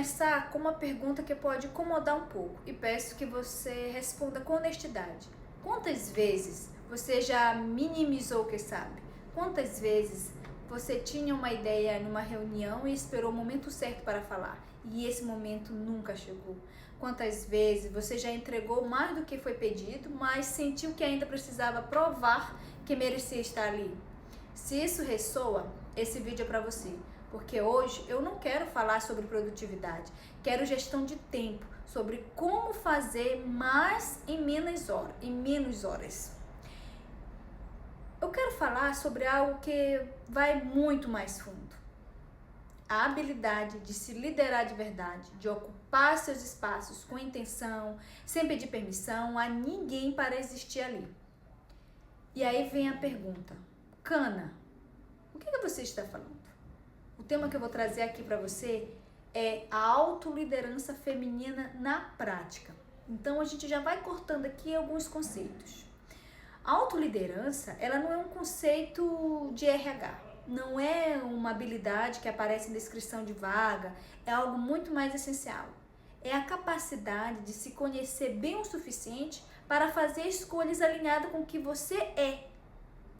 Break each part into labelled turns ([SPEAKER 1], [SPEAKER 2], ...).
[SPEAKER 1] começar com uma pergunta que pode incomodar um pouco e peço que você responda com honestidade. Quantas vezes você já minimizou o que sabe? Quantas vezes você tinha uma ideia numa reunião e esperou o momento certo para falar e esse momento nunca chegou? Quantas vezes você já entregou mais do que foi pedido, mas sentiu que ainda precisava provar que merecia estar ali? Se isso ressoa, esse vídeo é para você. Porque hoje eu não quero falar sobre produtividade, quero gestão de tempo, sobre como fazer mais em menos horas. Eu quero falar sobre algo que vai muito mais fundo. A habilidade de se liderar de verdade, de ocupar seus espaços com intenção, sem pedir permissão a ninguém para existir ali. E aí vem a pergunta: Cana, o que você está falando? O tema que eu vou trazer aqui para você é a autoliderança feminina na prática. Então a gente já vai cortando aqui alguns conceitos. A autoliderança, ela não é um conceito de RH, não é uma habilidade que aparece em descrição de vaga, é algo muito mais essencial. É a capacidade de se conhecer bem o suficiente para fazer escolhas alinhadas com o que você é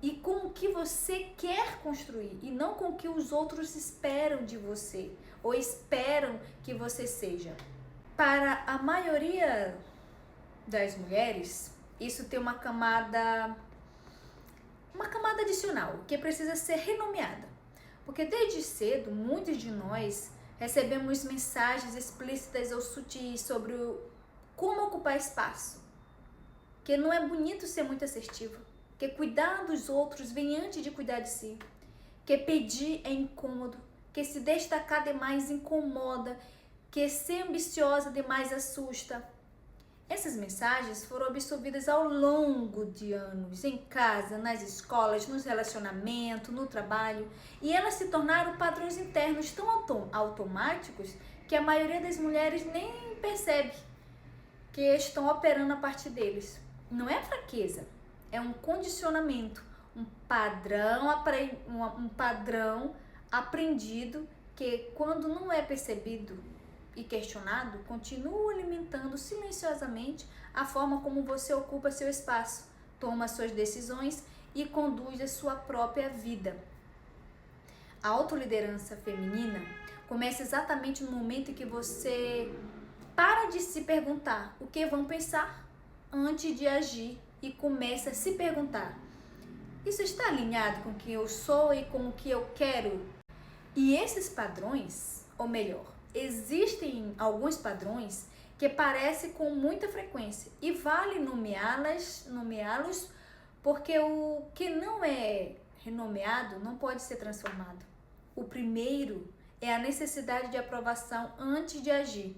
[SPEAKER 1] e com o que você quer construir e não com o que os outros esperam de você ou esperam que você seja. Para a maioria das mulheres, isso tem uma camada adicional que precisa ser renomeada. Porque desde cedo, muitos de nós recebemos mensagens explícitas ou sutis sobre como ocupar espaço. Que não é bonito ser muito assertivo. Que cuidar dos outros vem antes de cuidar de si. Que pedir é incômodo. Que se destacar demais incomoda. Que ser ambiciosa demais assusta. Essas mensagens foram absorvidas ao longo de anos, em casa, nas escolas, nos relacionamentos, no trabalho. E elas se tornaram padrões internos tão automáticos que a maioria das mulheres nem percebe que estão operando a partir deles. Não é fraqueza. É um condicionamento, um padrão aprendido que, quando não é percebido e questionado, continua alimentando silenciosamente a forma como você ocupa seu espaço, toma suas decisões e conduz a sua própria vida. A autoliderança feminina começa exatamente no momento em que você para de se perguntar o que vão pensar antes de agir e começa a se perguntar: isso está alinhado com quem eu sou e com o que eu quero? E esses padrões, ou melhor, existem alguns padrões que aparecem com muita frequência e vale nomeá-los porque o que não é renomeado não pode ser transformado. O primeiro é a necessidade de aprovação antes de agir.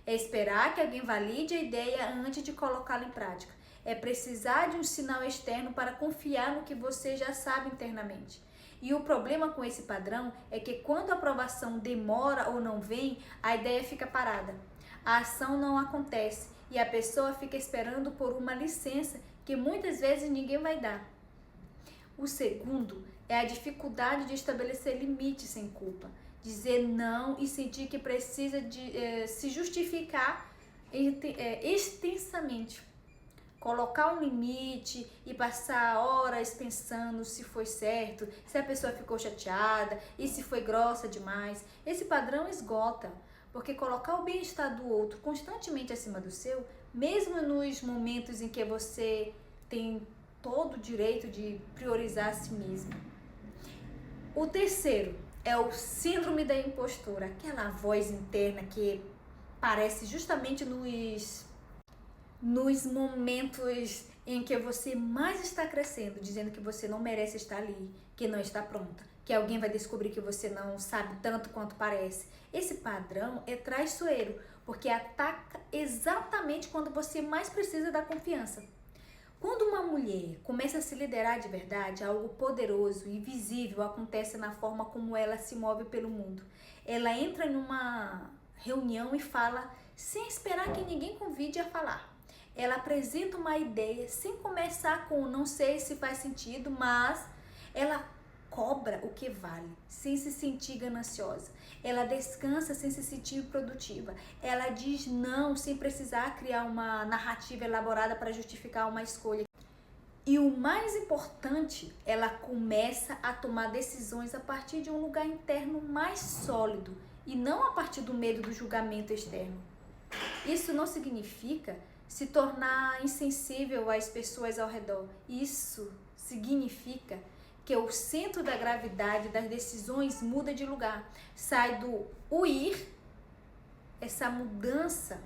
[SPEAKER 1] É esperar que alguém valide a ideia antes de colocá-la em prática. É precisar de um sinal externo para confiar no que você já sabe internamente. E o problema com esse padrão é que quando a aprovação demora ou não vem, a ideia fica parada. A ação não acontece e a pessoa fica esperando por uma licença que muitas vezes ninguém vai dar. O segundo é a dificuldade de estabelecer limites sem culpa. Dizer não e sentir que precisa se justificar extensamente. Colocar um limite e passar horas pensando se foi certo, se a pessoa ficou chateada e se foi grossa demais. Esse padrão esgota, porque colocar o bem-estar do outro constantemente acima do seu, mesmo nos momentos em que você tem todo o direito de priorizar a si mesmo. O terceiro é o síndrome da impostora, aquela voz interna que aparece justamente nos momentos em que você mais está crescendo, dizendo que você não merece estar ali, que não está pronta, que alguém vai descobrir que você não sabe tanto quanto parece. Esse padrão é traiçoeiro, porque ataca exatamente quando você mais precisa da confiança. Quando uma mulher começa a se liderar de verdade, algo poderoso e visível acontece na forma como ela se move pelo mundo. Ela entra numa reunião e fala sem esperar que ninguém convide a falar. Ela apresenta uma ideia sem começar com não sei se faz sentido, mas ela cobra o que vale, sem se sentir gananciosa. Ela descansa sem se sentir produtiva. Ela diz não sem precisar criar uma narrativa elaborada para justificar uma escolha. E o mais importante, ela começa a tomar decisões a partir de um lugar interno mais sólido e não a partir do medo do julgamento externo. Isso não significa se tornar insensível às pessoas ao redor. Isso significa que o centro da gravidade das decisões muda de lugar. Sai do ir, essa mudança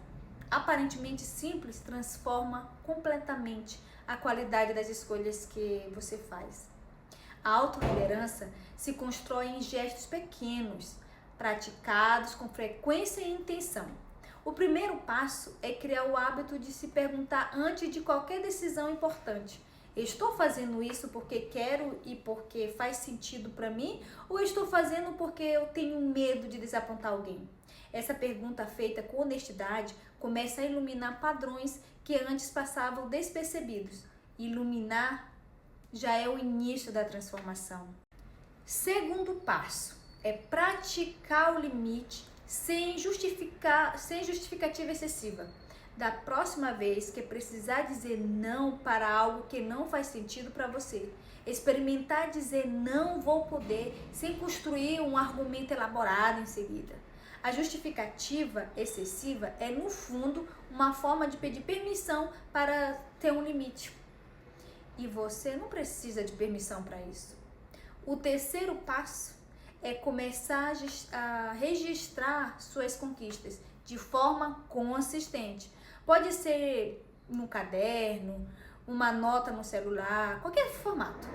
[SPEAKER 1] aparentemente simples transforma completamente a qualidade das escolhas que você faz. A autoliderança se constrói em gestos pequenos, praticados com frequência e intenção. O primeiro passo é criar o hábito de se perguntar antes de qualquer decisão importante: estou fazendo isso porque quero e porque faz sentido para mim, ou estou fazendo porque eu tenho medo de desapontar alguém? Essa pergunta feita com honestidade começa a iluminar padrões que antes passavam despercebidos. Iluminar já é o início da transformação. Segundo passo é praticar o limite sem justificativa excessiva. Da próxima vez que precisar dizer não para algo que não faz sentido para você, experimentar dizer não vou poder sem construir um argumento elaborado em seguida. A justificativa excessiva é, no fundo, uma forma de pedir permissão para ter um limite. E você não precisa de permissão para isso. O terceiro passo é começar a registrar suas conquistas de forma consistente. Pode ser no caderno, uma nota no celular, qualquer formato.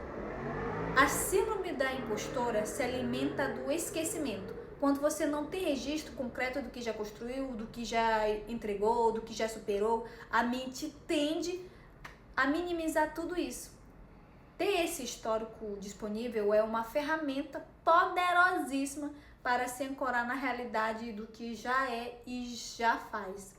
[SPEAKER 1] A síndrome da impostora se alimenta do esquecimento. Quando você não tem registro concreto do que já construiu, do que já entregou, do que já superou, a mente tende a minimizar tudo isso. Ter esse histórico disponível é uma ferramenta poderosíssima para se ancorar na realidade do que já é e já faz.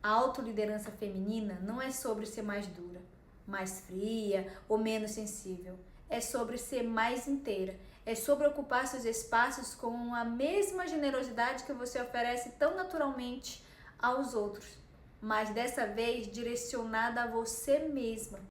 [SPEAKER 1] A autoliderança feminina não é sobre ser mais dura, mais fria ou menos sensível. É sobre ser mais inteira. É sobre ocupar seus espaços com a mesma generosidade que você oferece tão naturalmente aos outros, mas dessa vez direcionada a você mesma.